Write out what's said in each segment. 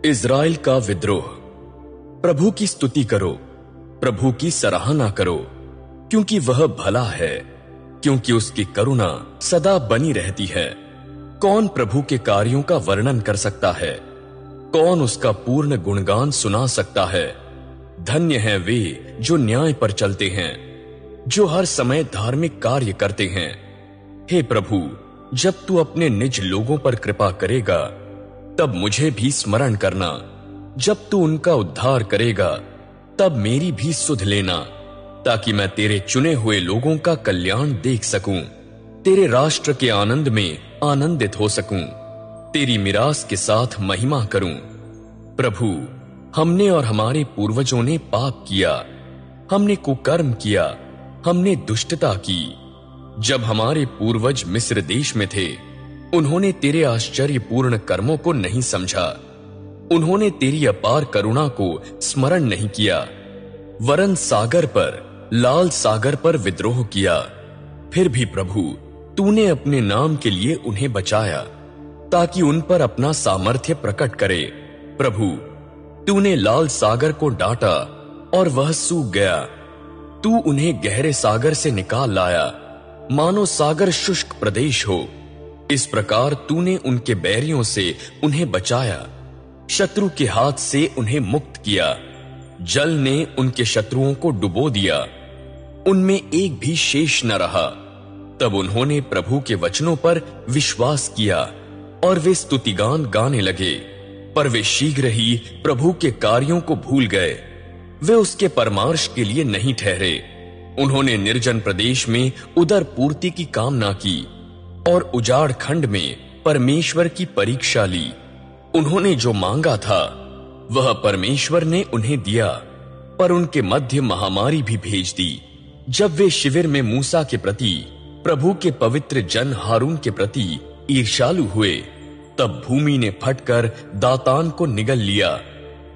Israel का विद्रोह। प्रभु की स्तुति करो, प्रभु की सराहना करो, क्योंकि वह भला है, क्योंकि उसकी करुणा सदा बनी रहती है। कौन प्रभु के कार्यों का वर्णन कर सकता है? कौन उसका पूर्ण गुणगान सुना सकता है? धन्य हैं वे जो न्याय पर चलते हैं, जो हर समय धार्मिक कार्य करते हैं। हे प्रभु, जब तू अपने निज लोगों पर कृपा करेगा, तब मुझे भी स्मरण करना। जब तू उनका उद्धार करेगा, तब मेरी भी सुध लेना, ताकि मैं तेरे चुने हुए लोगों का कल्याण देख सकूं, तेरे राष्ट्र के आनंद में आनंदित हो सकूं, तेरी मिरास के साथ महिमा करूं। प्रभु, हमने और हमारे पूर्वजों ने पाप किया, हमने कुकर्म किया, हमने दुष्टता की। जब हमारे पूर्वज मिस्र देश में थे, उन्होंने तेरे आश्चर्यपूर्ण कर्मों को नहीं समझा। उन्होंने तेरी अपार करुणा को स्मरण नहीं किया, वरन सागर पर, लाल सागर पर विद्रोह किया। फिर भी प्रभु, तूने अपने नाम के लिए उन्हें बचाया, ताकि उन पर अपना सामर्थ्य प्रकट करे। प्रभु, तूने लाल सागर को डांटा और वह सूख गया। तू उन्हें गहरे सागर से निकाल लाया, मानो सागर शुष्क प्रदेश हो। इस प्रकार तूने उनके बैरियों से उन्हें बचाया, शत्रु के हाथ से उन्हें मुक्त किया। जल ने उनके शत्रुओं को डुबो दिया, उनमें एक भी शेष न रहा। तब उन्होंने प्रभु के वचनों पर विश्वास किया और वे स्तुतिगान गाने लगे। पर वे शीघ्र ही प्रभु के कार्यों को भूल गए, वे उसके परमार्श के लिए नहीं ठहरे। उन्होंने निर्जन प्रदेश में उदर पूर्ति की कामना की और उजाड़ खंड में परमेश्वर की परीक्षा ली। उन्होंने जो मांगा था वह परमेश्वर ने उन्हें दिया, पर उनके मध्य महामारी भी भेज दी। जब वे शिविर में मूसा के प्रति, प्रभु के पवित्र जन हारून के प्रति ईर्ष्यालु हुए, तब भूमि ने फटकर दातान को निगल लिया।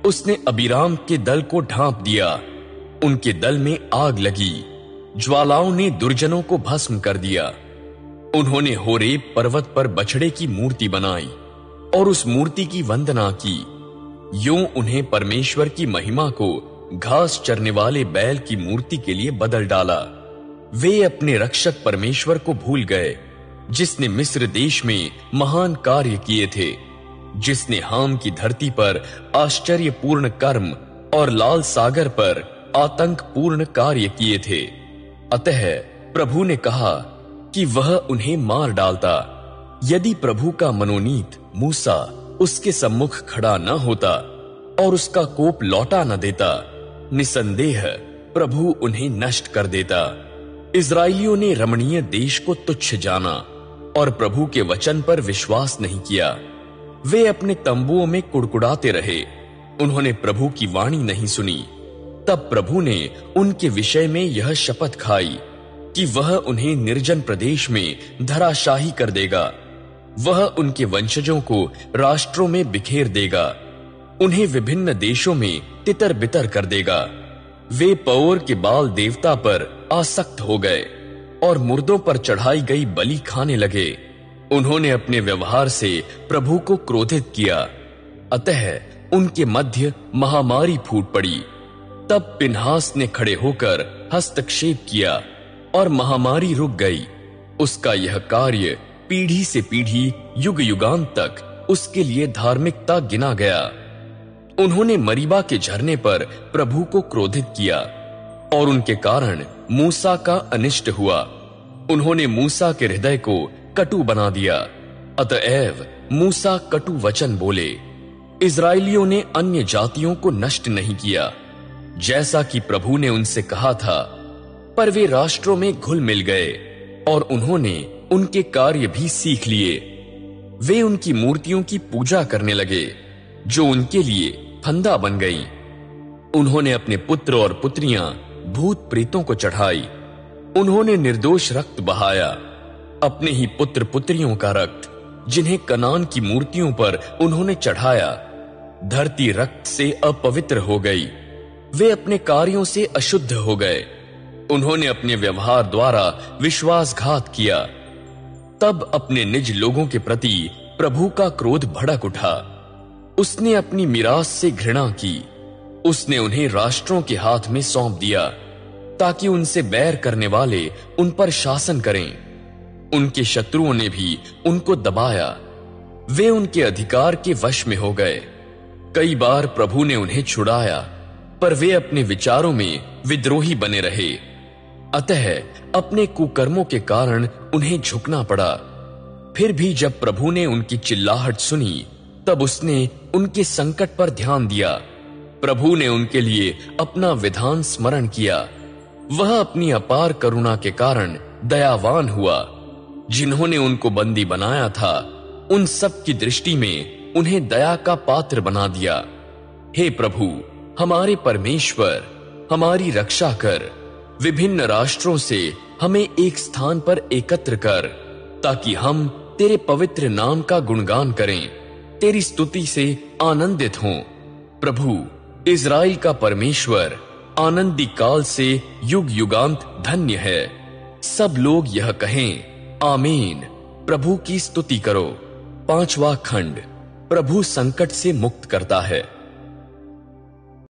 उसने अबीराम के दल को ढांप दिया, उनके दल में आग लगी, ज्वालाओं ने दुर्जनों को भस्म कर दिया। उन्होंने होरेब पर्वत पर बछड़े की मूर्ति बनाई और उस मूर्ति की वंदना की। यूं उन्हें परमेश्वर की महिमा को घास चरने वाले बैल की मूर्ति के लिए बदल डाला। वे अपने रक्षक परमेश्वर को भूल गए, जिसने मिस्र देश में महान कार्य किए थे, जिसने हाम की धरती पर आश्चर्यपूर्ण कर्म और लाल सागर पर आतंकपूर्ण कार्य किए थे। अतः प्रभु ने कहा कि वह उन्हें मार डालता। यदि प्रभु का मनोनीत मूसा उसके सम्मुख खड़ा न होता और उसका कोप लौटा न देता, निसंदेह प्रभु उन्हें नष्ट कर देता। इस्राएलियों ने रमणीय देश को तुच्छ जाना और प्रभु के वचन पर विश्वास नहीं किया। वे अपने तंबुओं में कुड़कुड़ाते रहे, उन्होंने प्रभु की वाणी नहीं सुनी। तब प्रभु ने उनके विषय में यह शपथ खाई कि वह उन्हें निर्जन प्रदेश में धराशाही कर देगा। वह उनके वंशजों को राष्ट्रों में बिखेर देगा, उन्हें विभिन्न देशों में तितर बितर कर देगा। वे पओर के बाल देवता पर आसक्त हो गए और मुर्दों पर चढ़ाई गई बलि खाने लगे। उन्होंने अपने व्यवहार से प्रभु को क्रोधित किया, अतः उनके मध्य महामारी फूट पड़ी। तब पिन्हास ने खड़े होकर हस्तक्षेप किया और महामारी रुक गई। उसका यह कार्य पीढ़ी से पीढ़ी, युग युगांत तक उसके लिए धार्मिकता गिना गया। उन्होंने मरीबा के झरने पर प्रभु को क्रोधित किया और उनके कारण मूसा का अनिष्ट हुआ। उन्होंने मूसा के हृदय को कटु बना दिया, अतएव मूसा कटु वचन बोले। इस्राएलियों ने अन्य जातियों को नष्ट नहीं किया, जैसा कि प्रभु ने उनसे कहा था, पर वे राष्ट्रों में घुल मिल गए और उन्होंने उनके कार्य भी सीख लिए। वे उनकी मूर्तियों की पूजा करने लगे, जो उनके लिए फंदा बन गई। उन्होंने अपने पुत्र और पुत्रियां भूत प्रेतों को चढ़ाई। उन्होंने निर्दोष रक्त बहाया, अपने ही पुत्र पुत्रियों का रक्त, जिन्हें कनान की मूर्तियों पर उन्होंने चढ़ाया। धरती रक्त से अपवित्र हो गई, वे अपने कार्यों से अशुद्ध हो गए। उन्होंने अपने व्यवहार द्वारा विश्वासघात किया। तब अपने निज लोगों के प्रति प्रभु का क्रोध भड़क उठा। उसने अपनी मिरास से घृणा की। उसने उन्हें राष्ट्रों के हाथ में सौंप दिया ताकि उनसे बैर करने वाले उन पर शासन करें। उनके शत्रुओं ने भी उनको दबाया। वे उनके अधिकार के वश में हो गए। कई बार प्रभु ने उन्हें छुड़ाया, पर वे अपने विचारों में विद्रोही बने रहे। अतः अपने कुकर्मों के कारण उन्हें झुकना पड़ा। फिर भी जब प्रभु ने उनकी चिल्लाहट सुनी, तब उसने उनके संकट पर ध्यान दिया। प्रभु ने उनके लिए अपना विधान स्मरण किया। वह अपनी अपार करुणा के कारण दयावान हुआ। जिन्होंने उनको बंदी बनाया था, उन सब की दृष्टि में उन्हें दया का पात्र बना दिया। हे प्रभु, हमारे परमेश्वर, हमारी रक्षा कर। विभिन्न राष्ट्रों से हमें एक स्थान पर एकत्र कर, ताकि हम तेरे पवित्र नाम का गुणगान करें, तेरी स्तुति से आनंदित हों। प्रभु, इज़राइल का परमेश्वर आनंदी काल से युग युगांत धन्य है। सब लोग यह कहें, आमीन। प्रभु की स्तुति करो। 5वां खंड। प्रभु संकट से मुक्त करता है।